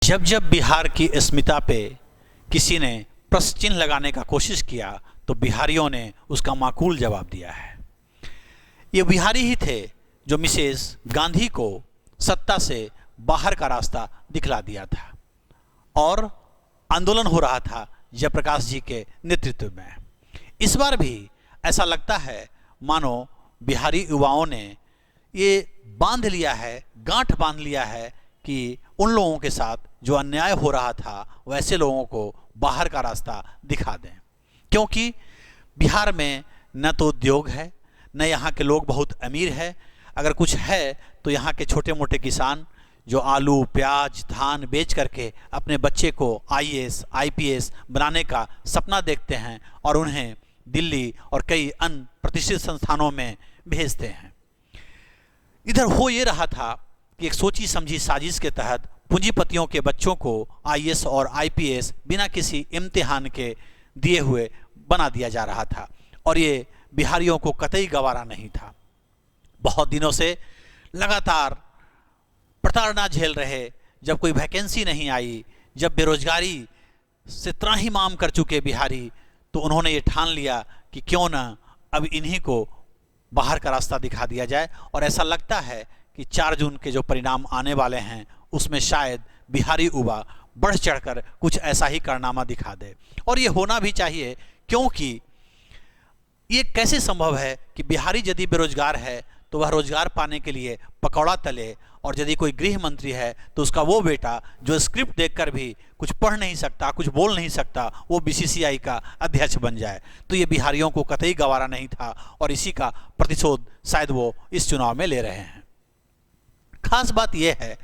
जब जब बिहार की अस्मिता पे किसी ने प्रश्न चिन्ह लगाने का कोशिश किया तो बिहारियों ने उसका माकूल जवाब दिया है। ये बिहारी ही थे जो मिसेस गांधी को सत्ता से बाहर का रास्ता दिखला दिया था और आंदोलन हो रहा था जयप्रकाश जी के नेतृत्व में। इस बार भी ऐसा लगता है मानो बिहारी युवाओं ने ये बांध लिया है, गांठ बांध लिया है कि उन लोगों के साथ जो अन्याय हो रहा था वैसे लोगों को बाहर का रास्ता दिखा दें, क्योंकि बिहार में न तो उद्योग है, न यहाँ के लोग बहुत अमीर है। अगर कुछ है तो यहाँ के छोटे मोटे किसान जो आलू प्याज धान बेच करके अपने बच्चे को आईएएस आईपीएस बनाने का सपना देखते हैं और उन्हें दिल्ली और कई अन्य प्रतिष्ठित संस्थानों में भेजते हैं। इधर हो ये रहा था कि एक सोची समझी साजिश के तहत पूंजीपतियों के बच्चों को आईएएस और आईपीएस बिना किसी इम्तिहान के दिए हुए बना दिया जा रहा था और ये बिहारियों को कतई गवारा नहीं था। बहुत दिनों से लगातार प्रताड़ना झेल रहे, जब कोई वैकेंसी नहीं आई, जब बेरोजगारी से त्राहिमाम कर चुके बिहारी, तो उन्होंने ये ठान लिया कि क्यों ना अब इन्हीं को बाहर का रास्ता दिखा दिया जाए। और ऐसा लगता है कि 4 जून के जो परिणाम आने वाले हैं उसमें शायद बिहारी युवा बढ़ चढ़कर कुछ ऐसा ही कारनामा दिखा दे। और ये होना भी चाहिए, क्योंकि ये कैसे संभव है कि बिहारी यदि बेरोजगार है तो वह रोजगार पाने के लिए पकौड़ा तले, और यदि कोई गृह मंत्री है तो उसका वो बेटा जो स्क्रिप्ट देखकर भी कुछ पढ़ नहीं सकता, कुछ बोल नहीं सकता, वो बीसीसीआई का अध्यक्ष बन जाए। तो ये बिहारियों को कतई गवारा नहीं था और इसी का प्रतिशोध शायद वो इस चुनाव में ले रहे हैं। खास बात यह है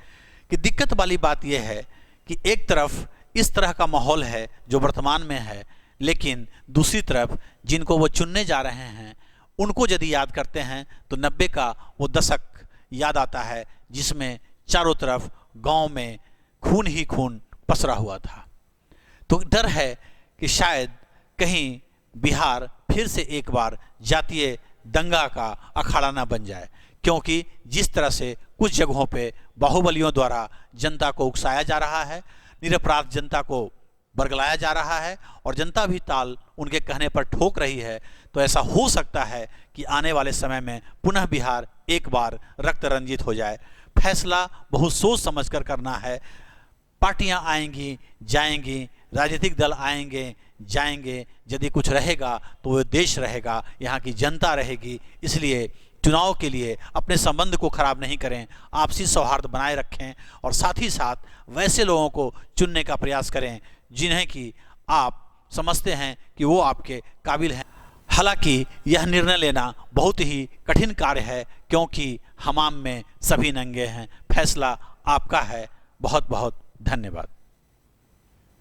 कि दिक्कत वाली बात यह है कि एक तरफ इस तरह का माहौल है जो वर्तमान में है, लेकिन दूसरी तरफ जिनको वो चुनने जा रहे हैं उनको यदि याद करते हैं तो 90 का वो दशक याद आता है जिसमें चारों तरफ गांव में खून ही खून पसरा हुआ था। तो डर है कि शायद कहीं बिहार फिर से एक बार जातीय दंगा का अखाड़ा ना बन जाए, क्योंकि जिस तरह से कुछ जगहों पे बाहुबलियों द्वारा जनता को उकसाया जा रहा है, निरपराध जनता को बरगलाया जा रहा है और जनता भी ताल उनके कहने पर ठोक रही है, तो ऐसा हो सकता है कि आने वाले समय में पुनः बिहार एक बार रक्त रंजित हो जाए। फैसला बहुत सोच समझकर करना है। पार्टियां आएंगी जाएंगी, राजनीतिक दल आएंगे जाएंगे, यदि कुछ रहेगा तो वो देश रहेगा, यहाँ की जनता रहेगी। इसलिए चुनाव के लिए अपने संबंध को खराब नहीं करें, आपसी सौहार्द बनाए रखें और साथ ही साथ वैसे लोगों को चुनने का प्रयास करें जिन्हें कि आप समझते हैं कि वो आपके काबिल हैं। हालांकि यह निर्णय लेना बहुत ही कठिन कार्य है, क्योंकि हमाम में सभी नंगे हैं। फैसला आपका है। बहुत बहुत धन्यवाद।